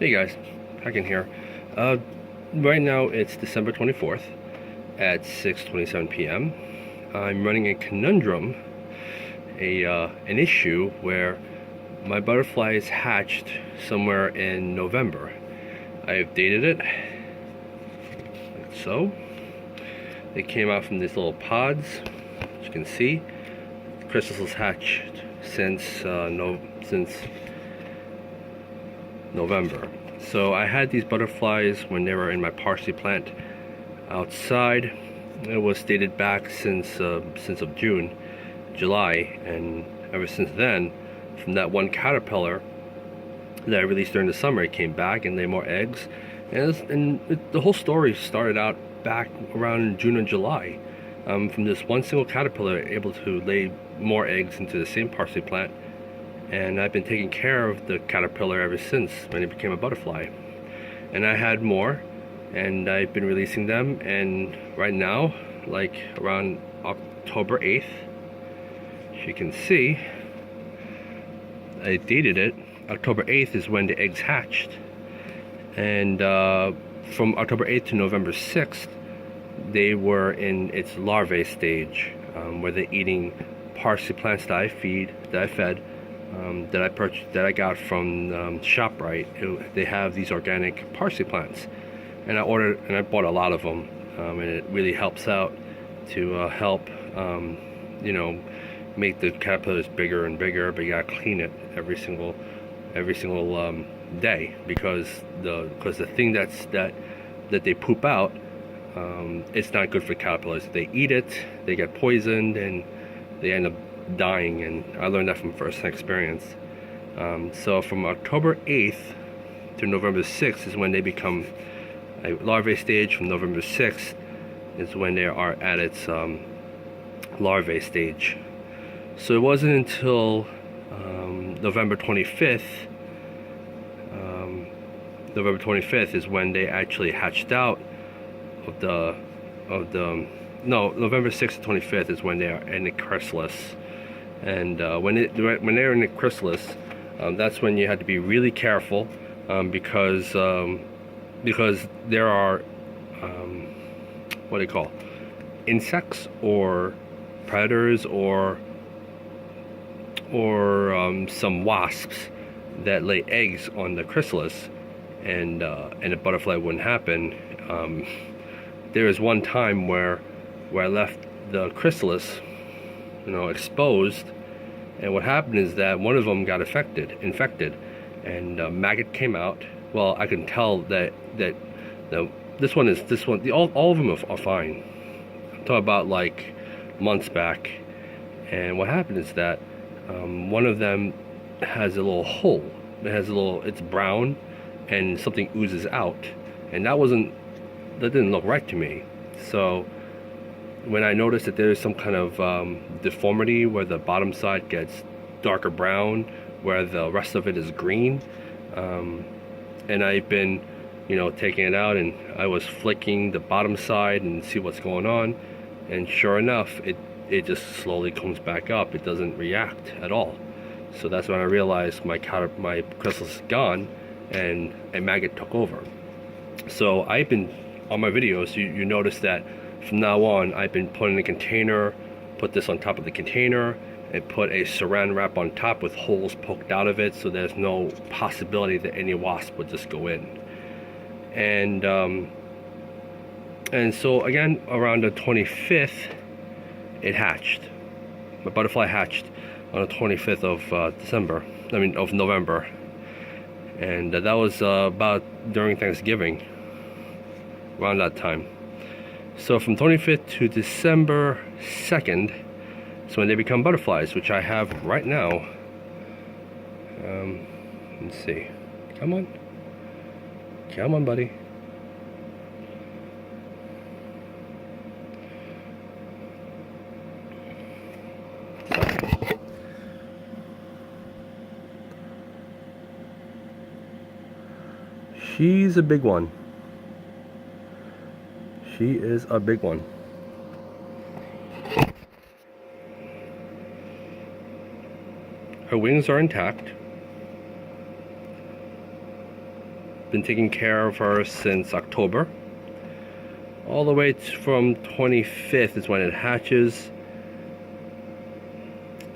Hey guys, back in here. Right now it's December 24th at 6:27 p.m. I'm running a conundrum, an issue where my butterflies hatched somewhere in November. I've dated it, like so. They came out from these little pods, as you can see. Chrysalis hatched since November. So I had these butterflies when they were in my parsley plant outside. It was dated back since of July, and ever since then, from that one caterpillar that I released during the summer, it came back and laid more eggs. The whole story started out back around June and July, from this one single caterpillar able to lay more eggs into the same parsley plant. And I've been taking care of the caterpillar ever since when it became a butterfly. And I had more, and I've been releasing them, and right now, like around October 8th, as you can see, I dated it. October 8th is when the eggs hatched. And from October 8th to November 6th, they were in its larvae stage, where they're eating parsley plants that I fed, that I got from ShopRite. They have these organic parsley plants, and I bought a lot of them, and it really helps out to help make the caterpillars bigger and bigger. But you gotta clean it every single day, because the thing that they poop out, it's not good for caterpillars. They eat it, they get poisoned, and they end up dying. And I learned that from first-hand experience. So from October 8th to November 6th is when they become a larvae stage. From November 6th is when they are at its larvae stage. So it wasn't until November 25th. November 25th is when they actually hatched out November 6th to 25th is when they are in the chrysalis. And when they're in the chrysalis, that's when you have to be really careful, because there are what do you call insects or predators or some wasps that lay eggs on the chrysalis, and a butterfly wouldn't happen. There was one time where I left the chrysalis, exposed, and what happened is that one of them got infected, and maggot came out. Well, I can tell that all of them are fine. I'm talking about like months back, and what happened is that one of them has a little hole. It's brown, and something oozes out, and that didn't look right to me. So when I noticed that there's some kind of deformity where the bottom side gets darker brown, where the rest of it is green, and I've been, taking it out, and I was flicking the bottom side and see what's going on, and sure enough, it just slowly comes back up. It doesn't react at all. So that's when I realized my chrysalis is gone, and a maggot took over. So I've been, on my videos, you notice that from now on, I've been putting a container, put this on top of the container, and put a saran wrap on top with holes poked out of it, so there's no possibility that any wasp would just go in. And so again, around the 25th, it hatched. My butterfly hatched on the 25th of November. And that was about during Thanksgiving, around that time. So from 25th to December 2nd is when they become butterflies, which I have right now. Let's see. Come on, buddy. She's a big one. She is a big one. Her wings are intact. been taking care of her since October. All the way from 25th is when it hatches.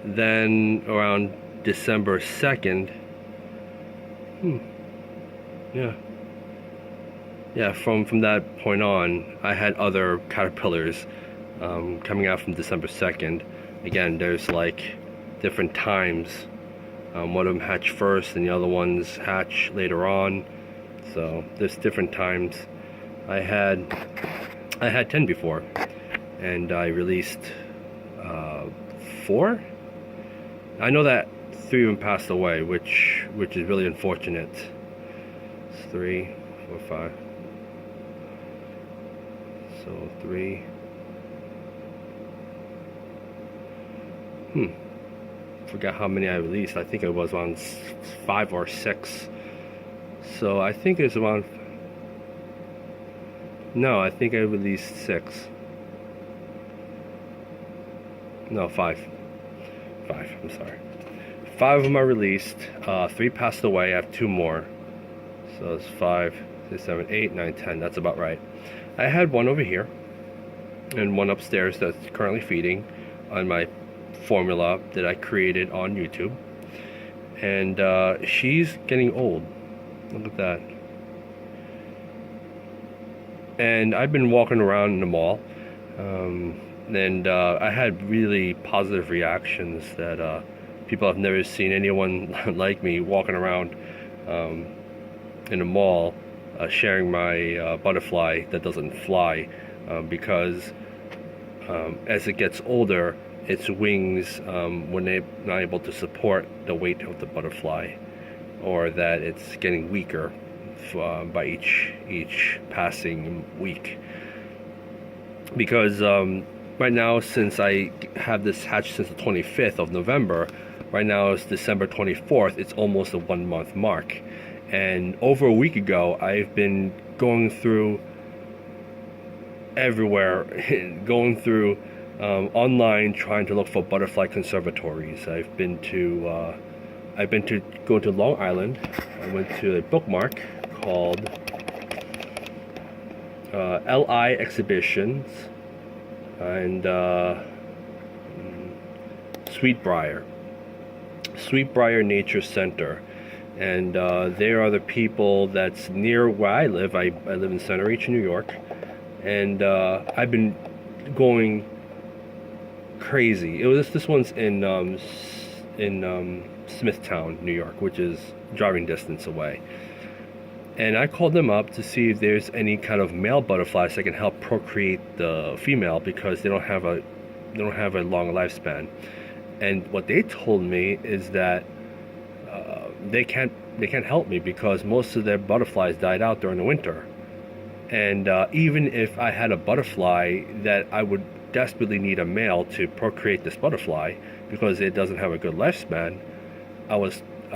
Then around December 2nd, yeah, from that point on, I had other caterpillars coming out from December 2nd. Again, there's like different times. One of them hatch first and the other ones hatch later on. So there's different times. I had 10 before, and I released 4. I know that 3 of them passed away, which is really unfortunate. It's 3, 4, 5. So 3. Forgot how many I released. I think it was around 5 or 6. So I think it's around. No, I think I released 6. No, 5. 5. I'm sorry. 5 of them are released. 3 passed away. I have 2 more. So it's 5, 6, 7, 8, 9, 10. That's about right. I had one over here, and one upstairs that's currently feeding on my formula that I created on YouTube. And she's getting old. Look at that. And I've been walking around in the mall, and I had really positive reactions that people have never seen anyone like me walking around in the mall sharing my butterfly that doesn't fly, because as it gets older, its wings, when they're not able to support the weight of the butterfly, or that it's getting weaker by each passing week. Because right now, since I have this hatch since the 25th of November, right now it's December 24th, it's almost a 1 month mark. And over a week ago, I've been going through everywhere, going through online, trying to look for butterfly conservatories. I've been to go to Long Island. I went to a bookmark called LI Exhibitions and Sweetbriar Nature Center, and they are the people that's near where I live. I live in Center Reach, New York, and I've been going crazy. This one's in Smithtown, New York, which is driving distance away. And I called them up to see if there's any kind of male butterflies that can help procreate the female, because they don't have a long lifespan. And what they told me is that they can't help me because most of their butterflies died out during the winter. And even if I had a butterfly, that I would desperately need a male to procreate this butterfly because it doesn't have a good lifespan. I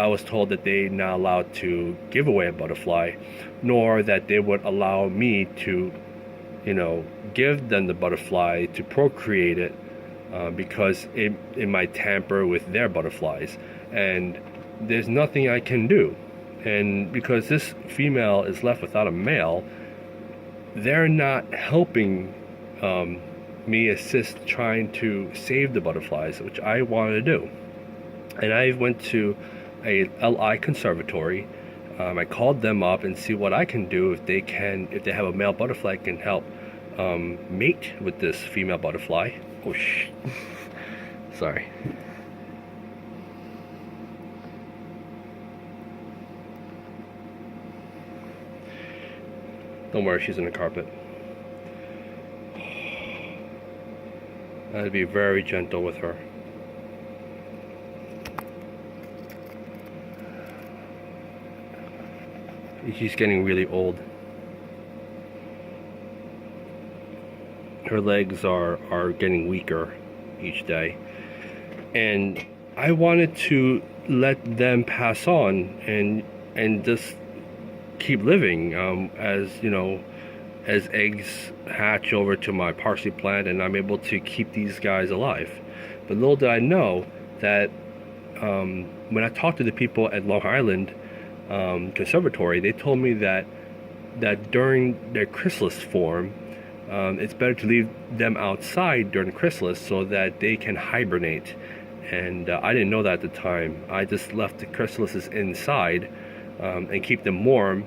was told that they're not allowed to give away a butterfly, nor that they would allow me to, give them the butterfly to procreate it, because it might tamper with their butterflies. And there's nothing I can do. And because this female is left without a male, they're not helping me assist trying to save the butterflies, which I wanted to do. And I went to a LI conservatory. I called them up and see what I can do if they have a male butterfly can help mate with this female butterfly. Oh sorry. Don't worry, she's in the carpet. I had to be very gentle with her. She's getting really old. Her legs are getting weaker each day. And I wanted to let them pass on and just keep living, as eggs hatch over to my parsley plant and I'm able to keep these guys alive. But little did I know that when I talked to the people at Long Island, conservatory, they told me that during their chrysalis form, it's better to leave them outside during chrysalis so that they can hibernate. And I didn't know that at the time. I just left the chrysalises inside and keep them warm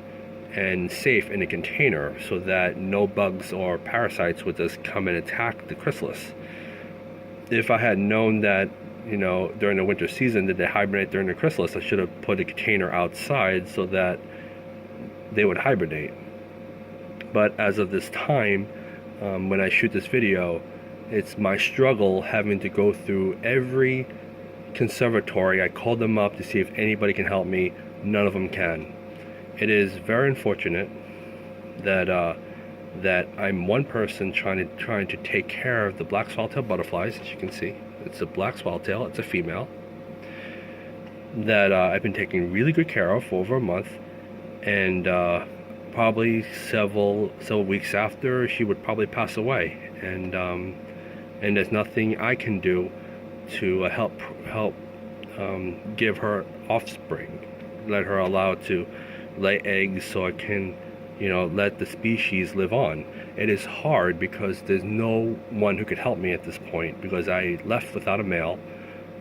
and safe in a container so that no bugs or parasites would just come and attack the chrysalis. If I had known that, during the winter season that they hibernate during the chrysalis, I should have put a container outside so that they would hibernate. But as of this time, when I shoot this video, it's my struggle having to go through every conservatory. I called them up to see if anybody can help me. None of them can. It is very unfortunate that that I'm one person trying to take care of the black swallowtail butterflies. As you can see, it's a black swallowtail. It's a female that I've been taking really good care of for over a month, and probably several weeks after, she would probably pass away, and there's nothing I can do to help give her offspring, let her allow to lay eggs so I can let the species live on. It is hard because there's no one who could help me at this point, because I left without a male.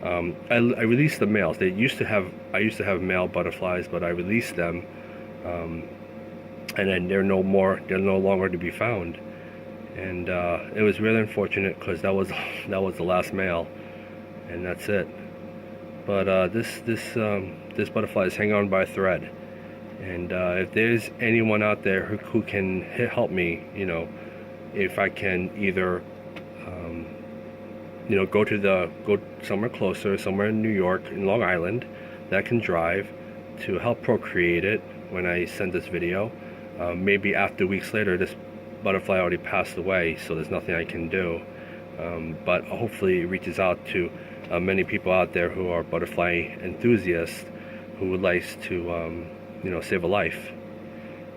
I released the males. I used to have male butterflies, but I released them, and then they're no longer to be found. And it was really unfortunate because that was the last male, and that's it. But this butterfly is hanging on by a thread. And if there's anyone out there who can help me, if I can either, go somewhere closer, somewhere in New York, in Long Island, that can drive to help procreate it when I send this video. Maybe after weeks later, this butterfly already passed away, so there's nothing I can do. But hopefully it reaches out to many people out there who are butterfly enthusiasts who would like to save a life.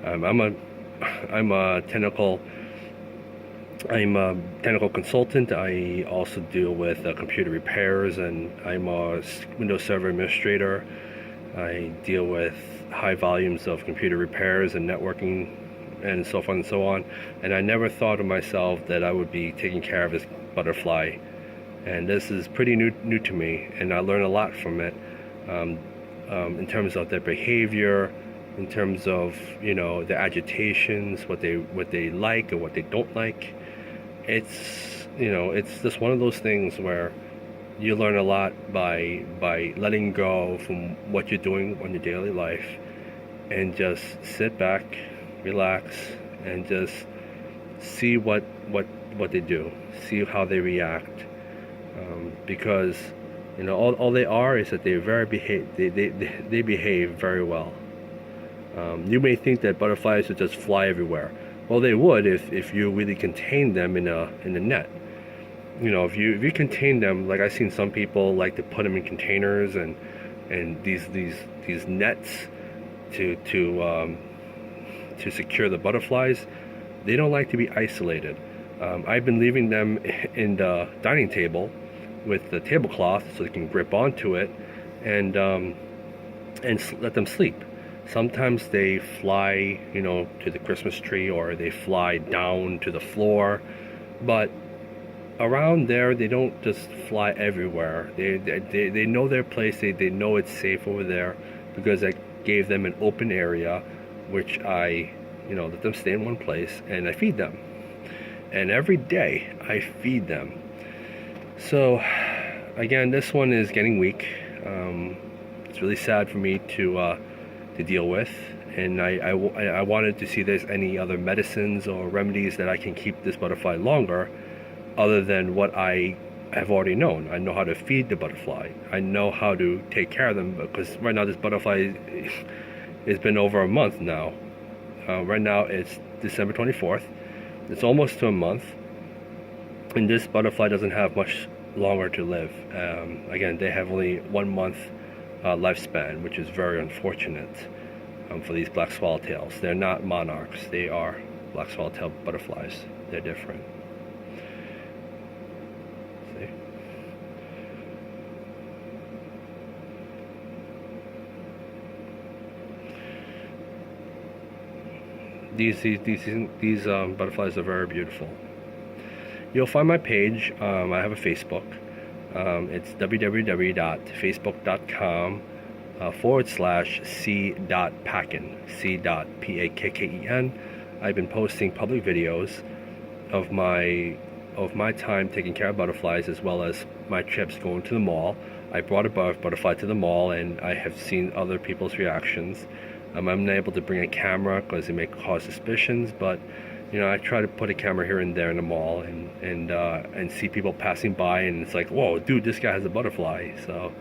I'm a technical consultant. I also deal with computer repairs, and I'm a Windows Server administrator. I deal with high volumes of computer repairs and networking and so forth and so on. And I never thought of myself that I would be taking care of this butterfly. And this is pretty new to me, and I learned a lot from it. In terms of their behavior, in terms of their agitations, what they like or what they don't like. It's just one of those things where you learn a lot by letting go from what you're doing on your daily life, and just sit back, relax, and just see what they do, see how they react, because all they are is that they behave very well. You may think that butterflies would just fly everywhere. Well, they would if you really contain them in a net. If you contain them, like I've seen some people like to put them in containers and these nets to secure the butterflies. They don't like to be isolated. I've been leaving them in the dining table with the tablecloth so they can grip onto it and let them sleep. Sometimes they fly, to the Christmas tree, or they fly down to the floor, but around there they don't just fly everywhere. They know their place. They know it's safe over there because I gave them an open area, which I let them stay in one place, and I feed them. And every day I feed them. So again, this one is getting weak. It's really sad for me to deal with, and I wanted to see if there's any other medicines or remedies that I can keep this butterfly longer, other than what I have already known. I know how to feed the butterfly. I know how to take care of them, because right now this butterfly has been over a month now. Right now it's December 24th. It's almost to a month, and this butterfly doesn't have much longer to live. Again, they have only 1 month lifespan, which is very unfortunate for these black swallowtails. They're not monarchs. They are black swallowtail butterflies. They're different. See? these butterflies are very beautiful. You'll find my page. I have a Facebook. It's www.facebook.com /c.pakken, C.PAKKEN. I've been posting public videos of my time taking care of butterflies, as well as my trips going to the mall. I brought a butterfly to the mall, and I have seen other people's reactions. I'm unable to bring a camera because it may cause suspicions, but you know, I try to put a camera here and there in the mall, and see people passing by, and it's like, whoa, dude, this guy has a butterfly. So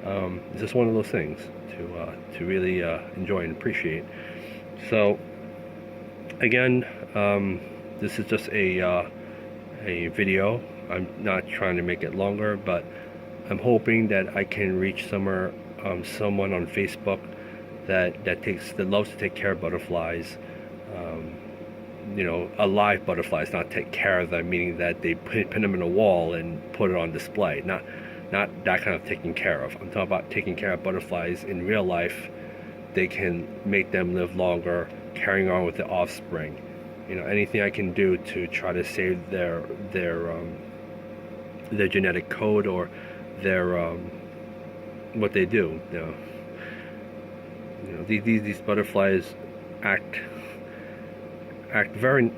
it's just one of those things to really enjoy and appreciate. So again, this is just a video. I'm not trying to make it longer, but I'm hoping that I can reach someone on Facebook that loves to take care of butterflies. You know, alive butterflies, not take care of them, meaning that they pin them in a wall and put it on display. Not that kind of taking care of. I'm talking about taking care of butterflies in real life. They can make them live longer, carrying on with the offspring. You know, anything I can do to try to save their genetic code, or their what they do. You know, these butterflies act very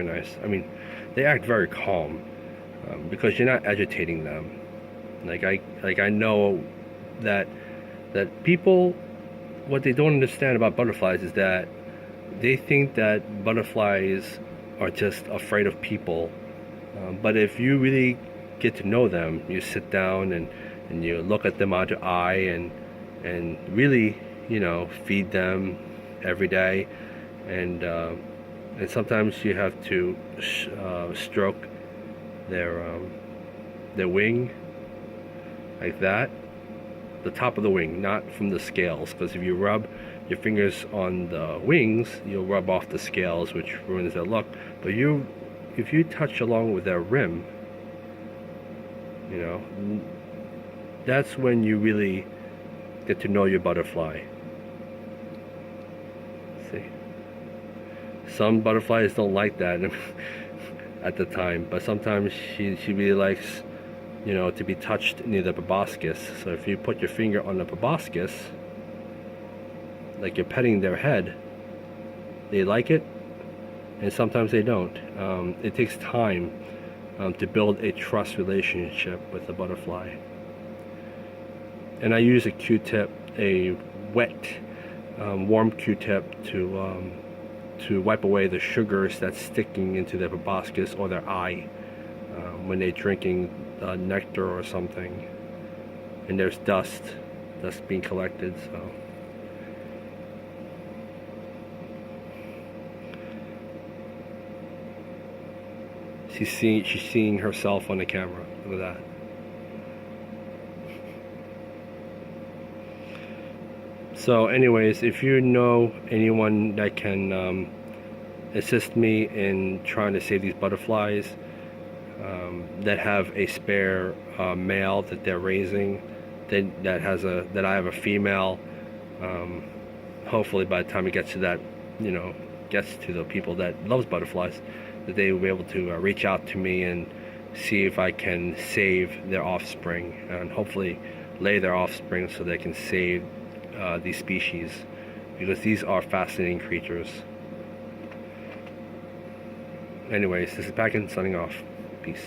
nice. I mean, they act very calm because you're not agitating them. Like I know that people, what they don't understand about butterflies is that they think that butterflies are just afraid of people. But if you really get to know them, you sit down and you look at them eye to eye, and really, you know, feed them every day, and sometimes you have to stroke their wing, like that, the top of the wing, not from the scales, because if you rub your fingers on the wings, you'll rub off the scales, which ruins their look. But if you touch along with their rim, you know, that's when you really get to know your butterfly. See, some butterflies don't like that at the time, but sometimes she really likes, you know, to be touched near the proboscis. So if you put your finger on the proboscis, like you're petting their head, they like it, and sometimes they don't. It takes time to build a trust relationship with the butterfly. And I use a Q-tip, a wet, warm Q-tip to wipe away the sugars that's sticking into their proboscis or their eye when they're drinking nectar or something, and there's dust that's being collected. So she's seeing herself on the camera. Look at that. So anyways, if you know anyone that can assist me in trying to save these butterflies, that have a spare male that they're raising, that I have a female, hopefully by the time it gets to that, you know, gets to the people that loves butterflies, that they will be able to reach out to me and see if I can save their offspring, and hopefully lay their offspring so they can save these species, because these are fascinating creatures. Anyways, this is Pakken signing off. Peace.